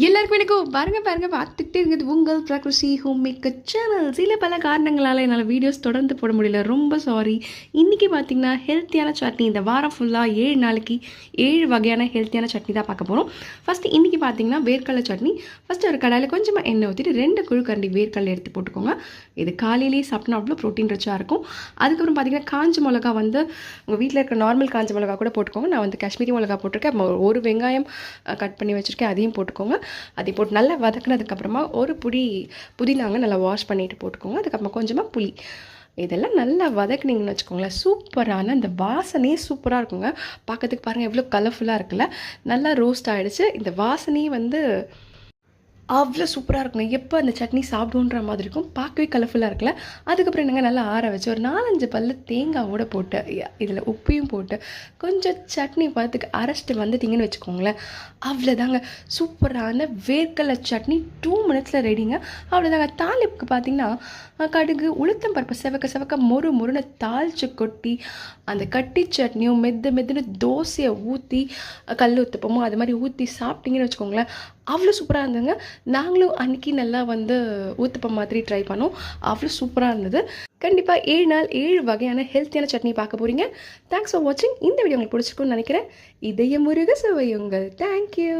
எல்லாருக்கும் எனக்கும் பாருங்க பார்த்துக்கிட்டே இருக்குது உங்கள் பிரகிருஷி ஹோம் மேக்கர் சேனல். சில பல காரணங்களால் என்னால் வீடியோஸ் தொடர்ந்து போட முடியல, ரொம்ப சாரி. இன்றைக்கி பார்த்தீங்கன்னா ஹெல்த்தியான சட்னி. இந்த வாரம் ஃபுல்லாக 7 நாளைக்கு 7 வகையான ஹெல்த்தியான சட்னி தான் பார்க்க போகிறோம். ஃபஸ்ட்டு இன்றைக்கி பார்த்தீங்கன்னா வேர்க்கடலை சட்னி. ஃபஸ்ட்டு ஒரு கடாயில் கொஞ்சமாக எண்ணெய் ஊற்றிட்டு 2 குழுக்கரண்டி வேர்க்கடலை எடுத்து போட்டுக்கோங்க. இது காலையிலேயே சாப்பிட்டா அவ்வளோ ப்ரோட்டீன் ரிச்சாக இருக்கும். அதுக்கப்புறம் பார்த்தீங்கன்னா காஞ்ச மிளகா வந்து உங்கள் வீட்டில் இருக்கிற நார்மல் காஞ்ச மிளகா கூட போட்டுக்கோங்க. நான் வந்து காஷ்மீரி மிளகா போட்டிருக்கேன். ஒரு வெங்காயம் கட் பண்ணி வச்சுருக்கேன், அதையும் போட்டுக்கோங்க. அதை போட்டு நல்லா வதக்கினதுக்கப்புறமா ஒரு புதினாங்க நல்லா வாஷ் பண்ணிவிட்டு போட்டுக்கோங்க. அதுக்கப்புறமா கொஞ்சமாக புளி, இதெல்லாம் நல்லா வதக்குனீங்கன்னு வச்சுக்கோங்களேன், சூப்பரான அந்த வாசனையே சூப்பராக இருக்குங்க. பார்க்கறதுக்கு பாருங்கள் எவ்வளோ கலர்ஃபுல்லாக இருக்குல்ல. நல்லா ரோஸ்ட் ஆகிடுச்சு. இந்த வாசனையே வந்து அவ்வளோ சூப்பராக இருக்குங்க. எப்போ அந்த சட்னி சாப்பிடுன்ற மாதிரி இருக்கும். பார்க்கவே கலர்ஃபுல்லாக இருக்குல்ல. அதுக்கப்புறம் என்னங்க நல்லா ஆற வச்சு ஒரு 4-5 பல்லு தேங்காவோட போட்டு இதில் உப்பையும் போட்டு கொஞ்சம் சட்னி பார்த்துக்கு அரைச்சிட்டு வந்துட்டிங்கன்னு வச்சுக்கோங்களேன், அவ்வளோதாங்க. சூப்பரான வேர்க்கடலை சட்னி 2 மினிட்ஸில் ரெடிங்க. அவ்வளோதாங்க. தாளிப்புக்கு பார்த்தீங்கன்னா கடுகு உளுத்தம் பருப்பு செவக்க மொறு மொறுன்னு தாளித்து கொட்டி அந்த கட்டி சட்னியும் மெதுன்னு தோசையை ஊற்றி கல் ஊற்றுப்போமோ அது மாதிரி ஊற்றி சாப்பிட்டீங்கன்னு வச்சுக்கோங்களேன், அவ்வளோ சூப்பராக இருந்ததுங்க. நாங்களும் அன்றைக்கி நல்லா வந்து ஊத்தப்பம் மாதிரி ட்ரை பண்ணோம். அவ்வளோ சூப்பராக இருந்தது. கண்டிப்பாக 7 நாள் 7 வகையான ஹெல்த்தியான சட்னி பார்க்க போகிறீங்க. தேங்க்ஸ் ஃபார் வாட்சிங். இந்த வீடியோ உங்களுக்கு பிடிச்சிருக்குன்னு நினைக்கிறேன். இதயமுருக சுவையுங்கள். தேங்க்யூ.